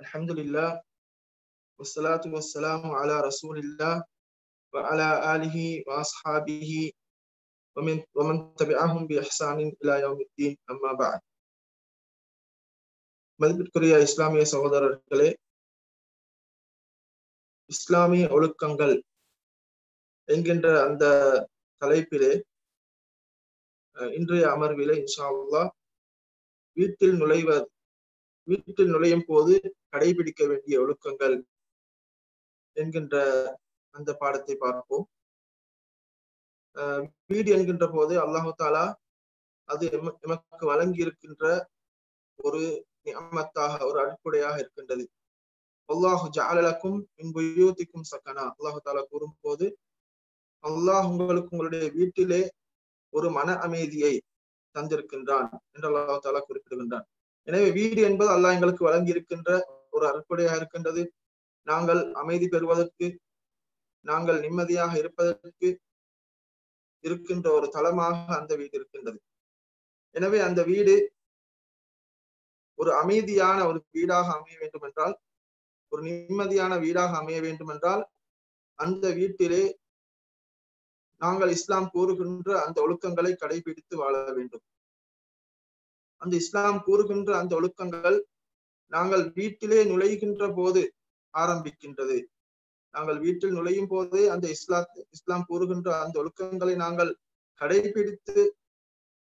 Alhamdulillah, wassalatu wassalamu ala rasulillah wa ala alihi wa ashabihi wa man tabi'ahum bi ihsanin ila yawmiddin, amma ba'd. மதிப்பிற்குரிய இஸ்லாமிய சகோதரர்களே, இஸ்லாமிய ஒழுக்கங்கள் என்கின்ற அந்த தலைப்பிலே இன்றைய அமர்விலே இன்ஷா அல்லாஹ் வீட்டில் நுழையும் போது கடைபிடிக்க வேண்டிய ஒழுக்கங்கள் என்கின்ற அந்த பாடத்தை பார்ப்போம். வீடு என்கின்ற போது அல்லாஹு தாலா அது எமக்கு வழங்கி இருக்கின்ற ஒரு நிஅமத்தாக, ஒரு அடிப்படையாக இருக்கின்றது. அல்லாஹு ஜஅல லக்கும் மின் புயூதிக்கும் சகனா, அல்லாஹு தாலா கூறும் போது அல்லாஹ் உங்களுக்கு உங்களுடைய வீட்டிலே ஒரு மன அமைதியை தந்திருக்கின்றான் என்று அல்லாஹு தாலா குறிப்பிடுகின்றான். எனவே வீடு என்பது அல்லாஹ் எங்களுக்கு வழங்கி இருக்கின்ற ஒரு அடிப்படையாக இருக்கின்றது. நாங்கள் அமைதி பெறுவதற்கு, நாங்கள் நிம்மதியாக இருப்பதற்கு இருக்கின்ற ஒரு தளமாக அந்த வீடு இருக்கின்றது. எனவே அந்த வீடு ஒரு அமைதியான ஒரு வீடாக அமைய வேண்டும் என்றால், ஒரு நிம்மதியான வீடாக அமைய வேண்டும் என்றால், அந்த வீட்டிலே நாங்கள் இஸ்லாம் கூறுகின்ற அந்த ஒழுக்கங்களை கடைபிடித்து வாழ வேண்டும். அந்த இஸ்லாம் கூறுகின்ற அந்த ஒழுக்கங்கள் நாங்கள் வீட்டிலே நுழைகின்ற போது ஆரம்பிக்கின்றது. நாங்கள் வீட்டில் நுழையும் போதே அந்த இஸ்லாம் கூறுகின்ற அந்த ஒழுக்கங்களை நாங்கள் கடைபிடித்து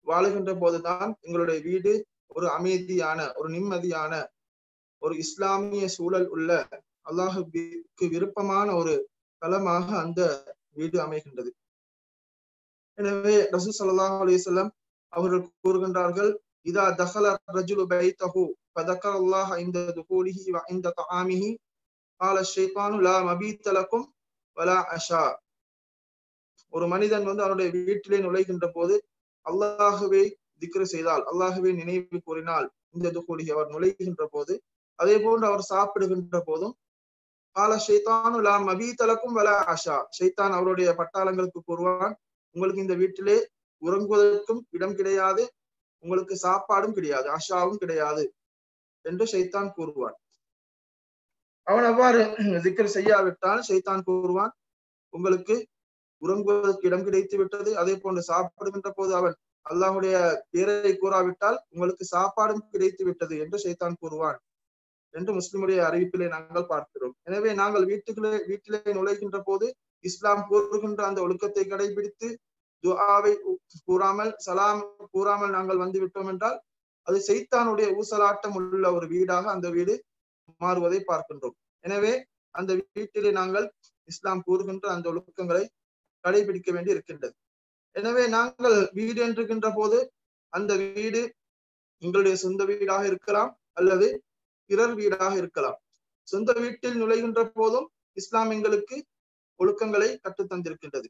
வாழுகின்ற போதுதான் எங்களுடைய வீடு ஒரு அமைதியான, ஒரு நிம்மதியான, ஒரு இஸ்லாமிய சூழல் உள்ள, அல்லாஹுக்கு விருப்பமான ஒரு தலமாக அந்த வீடு அமைகின்றது. எனவே ரசூல் ஸல்லல்லாஹு அலைஹி வஸல்லம் அவர்கள் கூறுகின்றார்கள், இதா தஹல ரஜுலு பைத்தஹு ஃபதக்கரல்லாஹ இன்த துகூலிஹி வ இன்த தஆமிஹி قال الشيطان لا مبيت لكم ولا عشاء. ஒரு மனிதன் அவருடைய வீட்டிலே நுழைகின்ற போது அல்லாஹுவை திக்ர் செய்தால், அல்லாஹுவை நினைவு கூறினால், இந்த துகூலிஹி அவர் நுழைகின்ற போது, அதே போன்று அவர் சாப்பிடுகின்ற போதும் قال الشيطان لا مبيت لكم ولا عشاء, ஷைத்தான் அவருடைய பட்டாளங்களுக்கு கூறுவான், உங்களுக்கு இந்த வீட்டிலே உறங்குவதற்கும் இடம் கிடையாது, உங்களுக்கு சாப்பாடும் கிடையாது, அஷாவும் கிடையாது என்று ஷைத்தான் கூறுவான். அவன் அவ்வாறு திக்ர் செய்யாவிட்டால் ஷைத்தான் கூறுவான், உங்களுக்கு உறங்குவதற்கு இடம் கிடைத்து விட்டது, அதே போன்று சாப்பிடுகின்ற போது அவன் அல்லாஹுடைய பேரை கூறாவிட்டால் உங்களுக்கு சாப்பாடும் கிடைத்து விட்டது என்று ஷைத்தான் கூறுவான் என்று முஸ்லிமுடைய அறிவிப்பிலே நாங்கள் பார்க்கிறோம். எனவே நாங்கள் வீட்டிலே நுழைகின்ற போது இஸ்லாம் கூறுகின்ற அந்த ஒழுக்கத்தை கடைபிடித்து துஆவை கூறாமல், சலாம் கூறாமல் நாங்கள் வந்து விட்டோம் என்றால் அது ஷைத்தானுடைய ஊசலாட்டம் உள்ள ஒரு வீடாக அந்த வீடு மாறுவதை பார்க்கின்றோம். எனவே அந்த வீட்டிலே நாங்கள் இஸ்லாம் கூறுகின்ற அந்த ஒழுக்கங்களை கடைபிடிக்க வேண்டி இருக்கின்றது. எனவே நாங்கள் வீடு என்றிருக்கின்ற போது அந்த வீடு எங்களுடைய சொந்த வீடாக இருக்கலாம் அல்லது பிறர் வீடாக இருக்கலாம். சொந்த வீட்டில் நுழைகின்ற போதும் இஸ்லாம் எங்களுக்கு ஒழுக்கங்களை கற்றுத்தந்திருக்கின்றது.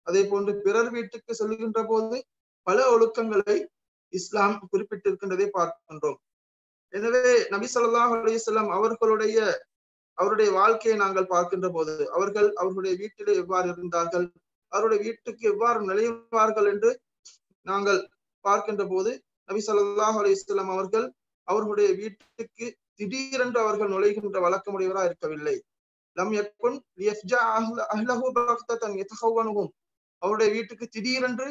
அதே போன்று பிறர் வீட்டுக்கு செல்கின்ற போது பல ஒழுக்கங்களை இஸ்லாம் குறிப்பிட்டிருக்கின்றதை பார்க்கின்றோம். எனவே நபி ஸல்லல்லாஹு அலைஹி வஸல்லம் அவருடைய வாழ்க்கையை நாங்கள் பார்க்கின்ற போது அவர்களுடைய வீட்டிலே எவ்வாறு இருந்தார்கள், அவருடைய வீட்டுக்கு எவ்வாறு நுழைவார்கள் என்று நாங்கள் பார்க்கின்ற போது நபி ஸல்லல்லாஹு அலைஹி வஸல்லம் அவர்களுடைய வீட்டுக்கு திடீரென்று அவர்கள் நுழைகின்ற வழக்கமுடையவராக இருக்கவில்லை. லம் யக்குன் லியஃஜா அஹ்லஹு பக்ததன் யதஹவ்வனுஹும், அவருடைய வீட்டுக்கு திடீரென்று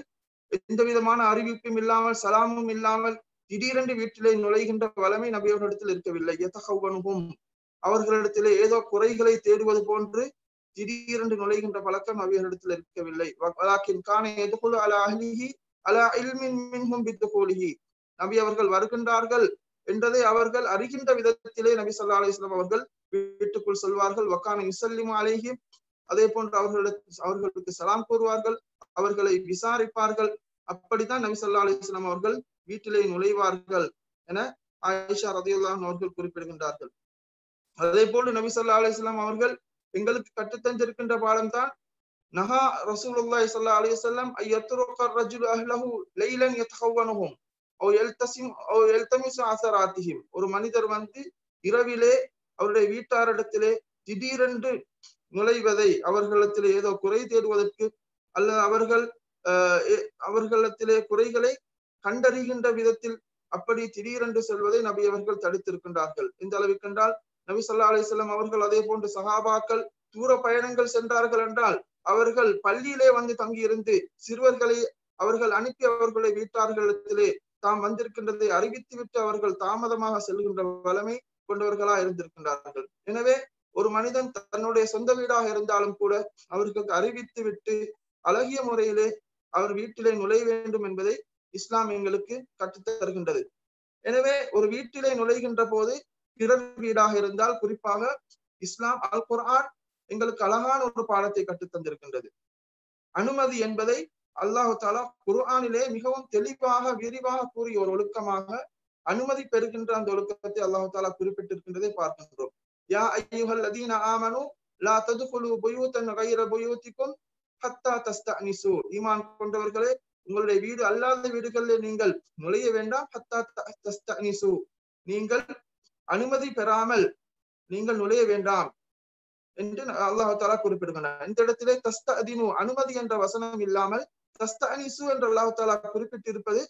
எந்த விதமான அறிவிப்பும் இல்லாமல், சலாமும் இல்லாமல் திடீரென்று வீட்டிலே நுழைகின்ற வளமை நபி அவர்களிடத்தில் இருக்கவில்லை. யதஹவ்வனுஹும், அவர்களிடத்திலே ஏதோ குறைகளை தேடுவது போன்று திடீரென்று நுழைகின்ற பழக்கம் நபி அவர்களிடத்தில் இருக்கவில்லை. வலாக்கின் கான யதுகுலு அலா அஹ்லிஹி அலா இல்மின் மின்ஹும் பிதுகூலிஹி, நபி அவர்கள் வருகின்றார்கள் என்றதை அவர்கள் அறிகின்ற விதத்திலே நபி ஸல்லல்லாஹு அலைஹி வஸல்லம் அவர்கள் வீட்டுக்குள் செல்வார்கள். வகான யுஸல்லிமு அலைஹிம், அதே போன்று அவர்களுக்கு சலாம் கூறுவார்கள், அவர்களை விசாரிப்பார்கள். அப்படித்தான் நபி ஸல்லல்லாஹு அலைஹி வஸல்லம் அவர்கள் வீட்டிலே நுழைவார்கள் என ஆயிஷா ரலியல்லாஹு அன்ஹா அவர்கள் குறிப்பிடுகின்றார்கள். அதே போன்று நபி ஸல்லல்லாஹு அலைஹி வஸல்லம் அவர்கள் எங்களுக்கு கற்றுத்தந்திருக்கின்ற பாடம் தான் நஹா ரசூலுல்லாஹி ஸல்லல்லாஹு அலைஹி வஸல்லம் அய்யத்ருக ரஜுலு அஹ்லஹு லைலன் யதஹவ்வனுஹும் அவ் யல்தமிஸு அஸராத்திஹிம், ஒரு மனிதர் இரவிலே அவருடைய வீட்டாரிடத்திலே திடீரென்று நுழைவதை, அவர்களிடத்திலே ஏதோ குறை தேடுவதற்கு அல்லது அவர்களிடத்திலே குறைகளை கண்டறிகின்ற விதத்தில் அப்படி திடீரென்று செல்வதை நபி அவர்கள் தடுத்திருக்கின்றார்கள். இந்த அளவுக்கு என்றால் நபி ஸல்லல்லாஹு அலைஹி வஸல்லம் அவர்கள் அதே போன்று சஹாபாக்கள் தூர பயணங்கள் சென்றார்கள் என்றால் அவர்கள் பள்ளியிலே வந்து தங்கியிருந்து சிறுவர்களை அவர்கள் அனுப்பி அவர்களுடைய வீட்டார்களிடத்திலே தாம் வந்திருக்கின்றதை அறிவித்து விட்டு அவர்கள் தாமதமாக செல்கின்ற வளமை கொண்டவர்களா இருந்திருக்கின்றார்கள். எனவே ஒரு மனிதன் தன்னுடைய சொந்த வீடாக இருந்தாலும் கூட அவர்களுக்கு அறிவித்து விட்டு அழகிய முறையிலே அவர் வீட்டிலே நுழைய வேண்டும் என்பதை இஸ்லாம் எங்களுக்கு கற்றுத் தருகின்றது. எனவே ஒரு வீட்டிலே நுழைகின்ற போது பிறர் வீடாக இருந்தால் குறிப்பாக இஸ்லாம் அல் குர்ஆன் எங்களுக்கு அழகான ஒரு பாடத்தை கற்றுத் தந்திருக்கின்றது. அனுமதி என்பதை அல்லாஹு தாலா குர்ஆனிலே மிகவும் தெளிவாக விரிவாக கூறிய ஒரு ஒழுக்கமாக அனுமதி பெறுகின்ற அந்த ஒழுக்கத்தை அல்லாஹு தாலா குறிப்பிட்டிருக்கின்றதை பார்க்கின்றோம். யா அய்யுஹல்லதீன ஆமனு லா ததுகுலு புயூதன் கைர புயூதிக்கும் ஹத்தா தஸ்தஅனிசு. ஈமான் கொண்டவர்களே, உங்களுடைய வீடு அல்லாத வீடுகளில் நீங்கள் நுழைய வேண்டாம். ஹத்தா தஸ்தஅனிசு, நீங்கள் அனுமதி பெறாமல் நீங்கள் நுழைய வேண்டாம் என்று அல்லாஹ் தஆலா குறிப்பிடுகிறார். இந்த இடத்திலே தஸ்தஅதினு அனுமதி என்ற வசனம் இல்லாமல் தஸ்தஅனிசு என்று அல்லாஹ் தஆலா குறிப்பிட்டிருப்பது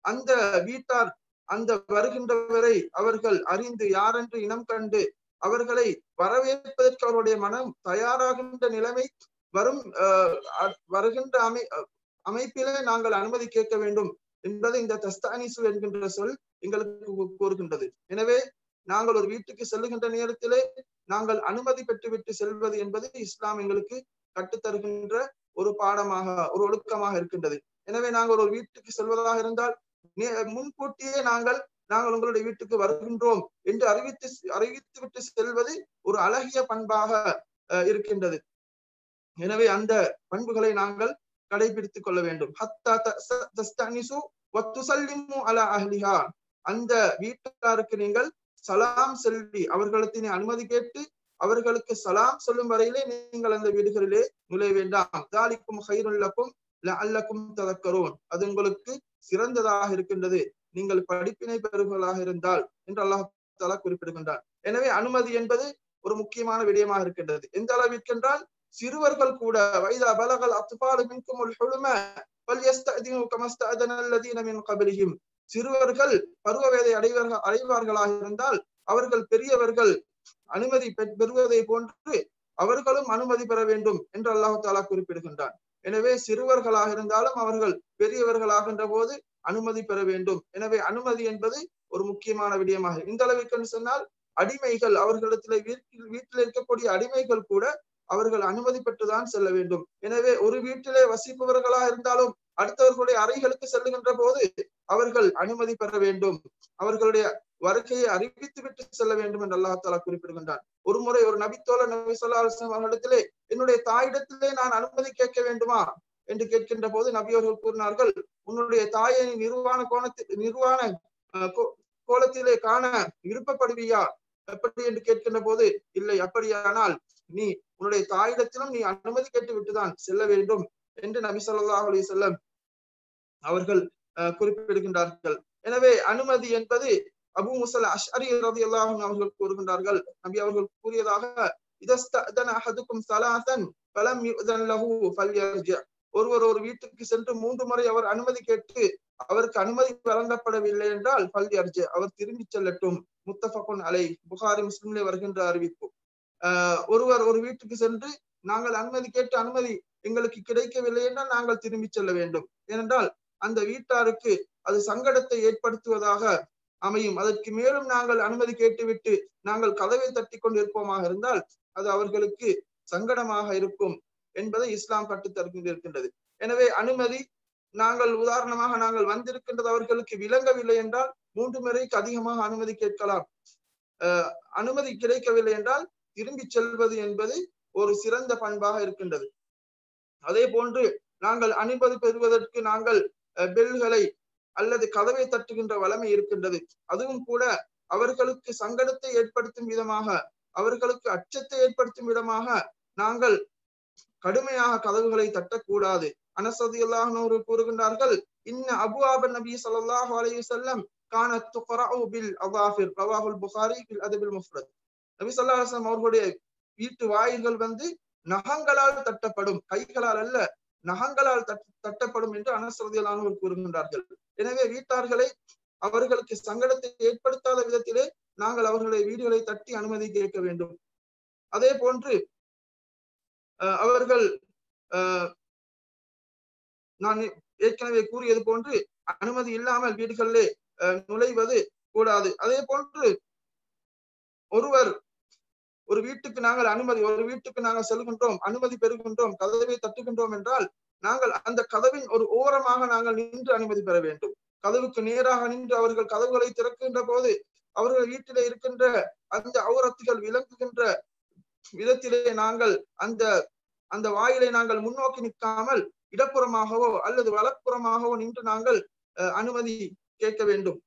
அந்த வீட்டார் அந்த வருகின்றவரை அவர்கள் அறிந்து யாரென்று இனம் கண்டு அவர்களை வரவேற்பதற்கு அவருடைய மனம் தயாராகின்ற நிலைமை வரும் வருகின்ற அமைப்பிலே நாங்கள் அனுமதி கேட்க வேண்டும் என்பதை இந்த தஸ்தஅனிசு என்கின்ற சொல் எங்களுக்கு கூறுகின்றது. எனவே நாங்கள் ஒரு வீட்டுக்கு செல்லுகின்ற நேரத்திலே நாங்கள் அனுமதி பெற்றுவிட்டு செல்வது என்பது இஸ்லாம் எங்களுக்கு கற்றுத்தருகின்ற ஒரு பாடமாக ஒரு ஒழுக்கமாக இருக்கின்றது. எனவே நாங்கள் ஒரு வீட்டுக்கு செல்வதாக இருந்தால் முன்கூட்டியே நாங்கள் உங்களுடைய வீட்டுக்கு வருகின்றோம் என்று அறிவித்து விட்டு செல்வது ஒரு அழகிய பண்பாக இருக்கின்றது. எனவே அந்த பண்புகளை நாங்கள் கடைபிடித்துக் கொள்ள வேண்டும். அந்த வீட்டாருக்கு நீங்கள் சலாம் சொல்லி அவர்களுக்கு அனுமதி கேட்டு அவர்களுக்கு சலாம் சொல்லும் வரையிலே நீங்கள் அந்த வீடுகளிலே நுழைய வேண்டாம். தாலிக்கும் கைருல் லக்கும் லஅல்லக்கும் ததக்கரூன், அது உங்களுக்கு சிறந்ததாக இருக்கின்றது நீங்கள் படிப்பினை பெறுவர்களாக இருந்தால் என்று அல்லாஹ் தஆலா குறிப்பிடுகின்றார். எனவே அனுமதி என்பது ஒரு முக்கியமான விடயமாக இருக்கின்றது. எந்த அளவிற்கென்றால் சிறுவர்கள் கூட வைதா பலகல் அத்பாலு மின்குமுல் ஹுலும ஃபல்யஸ்தஅதினு கமஸ்தஅதன அல்லதீன மின் கப்லிஹிம், சிறுவர்கள் பருவவயதை அடைவார்களாக இருந்தால் அவர்கள் பெரியவர்கள் அனுமதி பெறுவதை போன்று அவர்களும் அனுமதி பெற வேண்டும் என்று அல்லாஹ் தஆலா குறிப்பிடுகின்றான். எனவே சிறுவர்களாக இருந்தாலும் அவர்கள் பெரியவர்களாகின்ற போது அனுமதி பெற வேண்டும். எனவே அனுமதி என்பது ஒரு முக்கியமான விடயமாக இந்த அளவிற்கு சொன்னால் அடிமைகள் அவர்களிடத்திலே வீட்டில் இருக்கக்கூடிய அடிமைகள் கூட அவர்கள் அனுமதி பெற்றுதான் செல்ல வேண்டும். எனவே ஒரு வீட்டிலே வசிப்பவர்களாக இருந்தாலும் அடுத்தவர்களுடைய அறைகளுக்கு செல்லுகின்ற போது அவர்கள் அனுமதி பெற வேண்டும், அவர்களுடைய வருகையை அறிவித்து விட்டு செல்ல வேண்டும் என்று அல்லாஹ் தஆலா குறிப்பிடுகின்றான். ஒரு முறை ஒரு நபித்தோழர் நபி ஸல்லல்லாஹு அலைஹி வஸல்லம் அவர்களிடத்திலே என்னுடைய தாயிடத்திலே நான் அனுமதி கேட்க வேண்டுமா என்று கேட்கின்ற போது நபி அவர்கள் கூறினார்கள், உன்னுடைய தாயை நிர்வாண கோலத்திலே காண விருப்பப்படுவியா எப்படி என்று கேட்கின்ற போது இல்லை, அப்படியானால் நீ உன்னுடைய தாயிடத்திலும் நீ அனுமதி கேட்டு விட்டுதான் செல்ல வேண்டும் என்று நபி ஸல்லல்லாஹு அலைஹி வஸல்லம் அவர்கள் குறிப்பிடுகின்றார்கள். எனவே அனுமதி என்பது அபூ மூஸா அஷ்அரி ரலியல்லாஹு அன்ஹு அவர்கள் கூறுகின்றார்கள், நபி அவர்கள் கூறியதாக இதஸ்தஅதன அஹதுக்கும் ஸலாஸன் ஃபலம் யுஅதன் லஹு ஃபல்யர்ஜி, ஒருவர் ஒரு வீட்டுக்கு சென்று 3 முறை அவர் அனுமதி கேட்டு அவருக்கு அனுமதி வழங்கப்படவில்லை என்றால் ஃபல்யர்ஜி, அவர் திரும்பி செல்லட்டும். முத்தஃபகுன் அலைஹ், புகாரி முஸ்லிமிலே வருகின்ற அறிவிப்பு. ஒருவர் ஒரு வீட்டுக்கு சென்று நாங்கள் அனுமதி கேட்டு அனுமதி எங்களுக்கு கிடைக்கவில்லை என்றால் நாங்கள் திரும்பி செல்ல வேண்டும். ஏனென்றால் அந்த வீட்டாருக்கு அது சங்கடத்தை ஏற்படுத்துவதாக அமையும். அதற்கு மேலும் நாங்கள் அனுமதி கேட்டுவிட்டு நாங்கள் கதவை தட்டி கொண்டு இருப்போமாக இருந்தால் அது அவர்களுக்கு சங்கடமாக இருக்கும் என்பதை இஸ்லாம் கற்றுத் தருகின்றது. எனவே அனுமதி நாங்கள் உதாரணமாக நாங்கள் வந்திருக்கின்றது அவர்களுக்கு விளங்கவில்லை என்றால் 3 முறைக்கு அதிகமாக அனுமதி கேட்கலாம். அனுமதி கிடைக்கவில்லை என்றால் திரும்பி செல்வது என்பது ஒரு சிறந்த பண்பாக இருக்கின்றது. அதே போன்று நாங்கள் அனுமதி பெறுவதற்கு நாங்கள் பெல்களை அல்லது கதவை தட்டுகின்ற வளமை இருக்கின்றது. அதுவும் கூட அவர்களுக்கு சங்கடத்தை ஏற்படுத்தும் விதமாக அவர்களுக்கு அச்சத்தை ஏற்படுத்தும் விதமாக நாங்கள் கடுமையாக கதவுகளை தட்டக்கூடாது. அனஸ் ரலியல்லாஹு அன்ஹு கூறுகின்றார்கள், இன்ன அபுவாப நபி ஸல்லல்லாஹு அலைஹி வஸல்லம் கானத் துக்ரஉ பில் அஸாஃபிர், ரவாஹுல் புகாரி ஃபில் அதபில் முஃப்ரத். நபி ஸல்லல்லாஹு அலைஹி வஸல்லம் அவர்களுடைய வீட்டு வாயில்கள் நகங்களால் தட்டப்படும், கைகளால் அல்ல நகங்களால் தட்டப்படும் என்று அனஸ் ரலியல்லாஹு அன்ஹு கூறுகின்றார்கள். எனவே வீட்டார்களை அவர்களுக்கு சங்கடத்தை ஏற்படுத்தாத விதத்திலே நாங்கள் அவர்களுடைய வீடுகளை தட்டி அனுமதி கேட்க வேண்டும். அதே போன்று அவர்கள் நான் ஏற்கனவே கூறியது போன்று அனுமதி இல்லாமல் வீடுகளிலே நுழைவது கூடாது. அதே போன்று ஒரு வீட்டுக்கு நாங்கள் செல்கின்றோம், அனுமதி பெறுகின்றோம், கதவை தட்டுகின்றோம் என்றால் நாங்கள் அந்த கதவின் ஒரு ஓரமாக நாங்கள் நின்று அனுமதி பெற வேண்டும். கதவுக்கு நேராக நின்று அவர்கள் கதவுகளை திறக்கின்ற போது அவர்கள் வீட்டிலே இருக்கின்ற அந்த அவுரத்துகள் விளங்குகின்ற விதத்திலே நாங்கள் அந்த வாயிலை நாங்கள் முன்னோக்கி நிற்காமல் இடப்புறமாகவோ அல்லது வலப்புறமாகவோ நின்று நாங்கள் அனுமதி கேட்க வேண்டும்.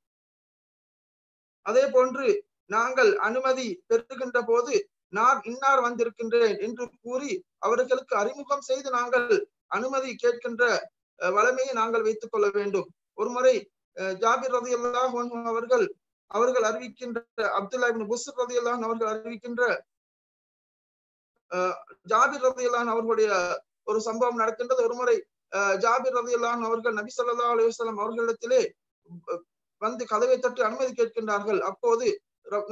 அதே போன்று நாங்கள் அனுமதி பெறுகின்ற போது நான் இன்னார் வந்திருக்கின்றேன் என்று கூறி அவர்களுக்கு அறிமுகம் செய்து நாங்கள் அனுமதி கேட்கின்ற வளமையை நாங்கள் வைத்துக் கொள்ள வேண்டும். ஒருமுறை ஜாபிர் ரலியல்லாஹு அன்ஹு அவர்கள் அறிவிக்கின்ற அப்துல்லா இப்னு புஸ்ர் ரலியல்லாஹு அன்ஹு அவர்கள் அறிவிக்கின்ற ஜாபிர் ரலியல்லாஹு அன்ஹு அவர்களுடைய ஒரு சம்பவம் நடக்கின்றது. ஒருமுறை ஜாபிர் ரலியல்லாஹு அன்ஹு அவர்கள் நபி ஸல்லல்லாஹு அலைஹி வஸல்லம் அவர்களிடத்திலே வந்து கதவை தட்டி அனுமதி கேட்கின்றார்கள். அப்போது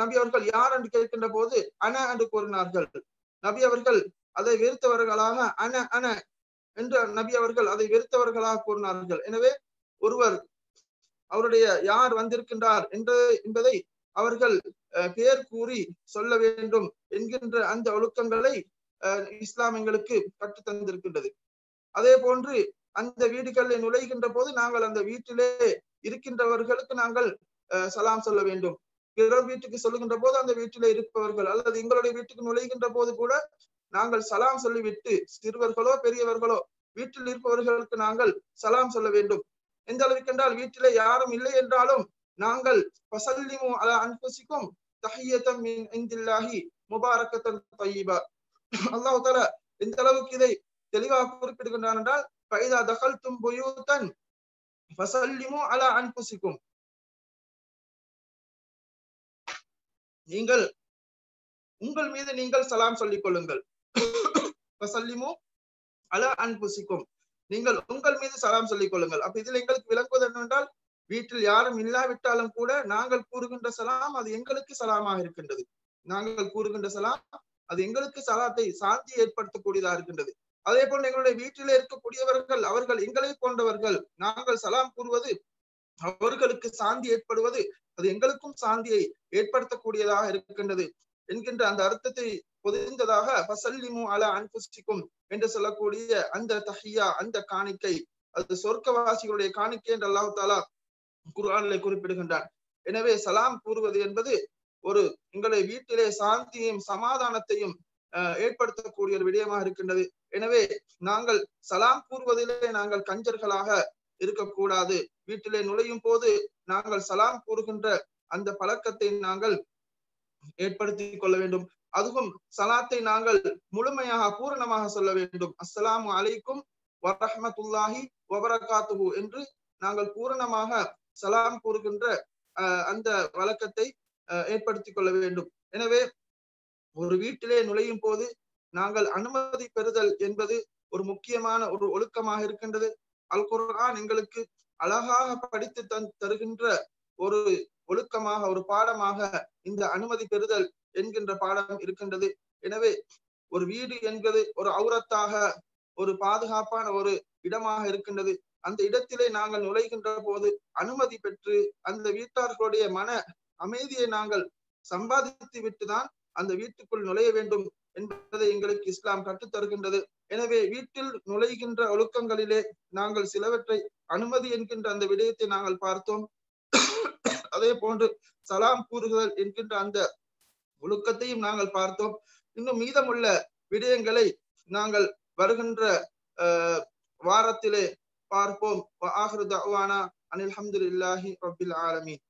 நபி அவர்கள் யார் என்று கேட்கின்ற போது அன என்று கூறினார்கள். நபி அவர்கள் அதை வெறுத்தவர்களாக அன என்று நபி அவர்கள் அதை வெறுத்தவர்களாக கூறினார்கள். எனவே ஒருவர் அவருடைய யார் வந்திருக்கின்றார் என்பதை அவர்கள் பெயர் கூறி சொல்ல வேண்டும் என்கின்ற அந்த ஒழுக்கங்களை இஸ்லாம் எங்களுக்கு கற்று தந்திருக்கின்றது. அதே போன்று அந்த வீடுகளில் நுழைகின்ற போது நாங்கள் அந்த வீட்டிலே இருக்கின்றவர்களுக்கு நாங்கள் சலாம் சொல்ல வேண்டும். பிறர் வீட்டுக்கு சொல்லுகின்ற போது அந்த வீட்டிலே இருப்பவர்கள் அல்லது எங்களுடைய வீட்டுக்கு நுழைகின்ற போது கூட நாங்கள் சலாம் சொல்லிவிட்டு சிறுவர்களோ பெரியவர்களோ வீட்டில் இருப்பவர்களுக்கு நாங்கள் சலாம் சொல்ல வேண்டும். எந்த அளவுக்கு என்றால் வீட்டிலே யாரும் இல்லை என்றாலும் நாங்கள் ஃபஸல்லிமு அலா அன்ஃபுசிக்கும் தஹியத்தம் மின் இன்தில்லாஹி முபாரக்கத்தன் தய்யிபா. அல்லாஹ் தஆலா எந்த அளவுக்கு இதை தெளிவாக குறிப்பிடுகின்றான் என்றால் ஃபைதா தகல்தும் புயூதன் ஃபஸல்லிமு அலா அன்ஃபுசிக்கும், நீங்கள் உங்கள் மீது நீங்கள் சலாம் சொல்லிக் கொள்ளுங்கள். ஃபஸல்லிமு அலா அன்ஃபுசிக்கும், நீங்கள் உங்கள் மீது சலாம் சொல்லிக் கொள்ளுங்கள். அப்ப இதில் எங்களுக்கு விளங்குவது என்னவென்றால் வீட்டில் யாரும் இல்லாவிட்டாலும் கூட நாங்கள் கூறுகின்ற சலாம் அது எங்களுக்கு சலாமாக இருக்கின்றது. நாங்கள் கூறுகின்ற சலாம் அது எங்களுக்கு சலாத்தை சாந்தி ஏற்படுத்தக்கூடியதா இருக்கின்றது. அதே போன்று எங்களுடைய வீட்டிலே இருக்கக்கூடியவர்கள் அவர்கள் எங்களை போன்றவர்கள், நாங்கள் சலாம் கூறுவது அவர்களுக்கு சாந்தி ஏற்படுவது அது எங்களுக்கும் சாந்தியை ஏற்படுத்தக்கூடியதாக இருக்கின்றது என்கின்ற அந்த அர்த்தத்தை பொதிந்ததாக ஃபஸல்லிமு அலா அன்ஃபுசிக்கும் என்று சொல்லக்கூடிய அந்த தஹியா, அந்த காணிக்கை அது சொர்க்கவாசிகளுடைய காணிக்கை என்று அல்லாஹ் தஆலா குர்ஆனிலே குறிப்பிடுகின்றான். எனவே சலாம் கூறுவது என்பது ஒரு எங்களுடைய வீட்டிலே சாந்தியையும் சமாதானத்தையும் ஏற்படுத்தக்கூடிய ஒரு விடயமாக இருக்கின்றது. எனவே நாங்கள் சலாம் கூறுவதிலே நாங்கள் கஞ்சர்களாக இருக்கக்கூடாது. வீட்டிலே நுழையும் போது நாங்கள் சலாம் கூறுகின்ற அந்த பழக்கத்தை நாங்கள் ஏற்படுத்திக் கொள்ள வேண்டும். அதுவும் சலாத்தை நாங்கள் முழுமையாக பூரணமாக சொல்ல வேண்டும். அஸ்ஸலாமு அலைக்கும் வரஹ்மத்துல்லாஹி வபரகாத்துஹு என்று நாங்கள் பூரணமாக சலாம் கூறுகின்ற அந்த வழக்கத்தை ஏற்படுத்திக் கொள்ள வேண்டும். எனவே ஒரு வீட்டிலே நுழையும் போது நாங்கள் அனுமதி பெறுதல் என்பது ஒரு முக்கியமான ஒரு ஒழுக்கமாக இருக்கின்றது. அல் குர்ஆன் எங்களுக்கு அழகாக படித்து தருகின்ற ஒரு ஒழுக்கமாக ஒரு பாடமாக இந்த அனுமதி பெறுதல் என்கின்ற பாடம் இருக்கின்றது. எனவே ஒரு வீடு என்பது ஒரு அவுரத்தாக ஒரு பாதுகாப்பான ஒரு இடமாக இருக்கின்றது. அந்த இடத்திலே நாங்கள் நுழைகின்ற போது அனுமதி பெற்று அந்த வீட்டார்களுடைய மன அமைதியை நாங்கள் சம்பாதித்து விட்டுதான் அந்த வீட்டுக்குள் நுழைய வேண்டும் என்பதை எங்களுக்கு இஸ்லாம் கற்றுத் தருகின்றது. எனவே வீட்டில் நுழைகின்ற ஒழுக்கங்களிலே நாங்கள் சிலவற்றை அனுமதி என்கின்ற அந்த விடயத்தை நாங்கள் பார்த்தோம். அதே போன்று சலாம் கூறுதல் என்கின்ற அந்த ஒழுக்கத்தையும் நாங்கள் பார்த்தோம். இன்னும் மீதமுள்ள விடயங்களை நாங்கள் வருகின்ற வாரத்திலே பார்ப்போம். வஆகிரு தஅவானா அனில் ஹம்துலில்லாஹி ரப்பில் ஆலமீன்.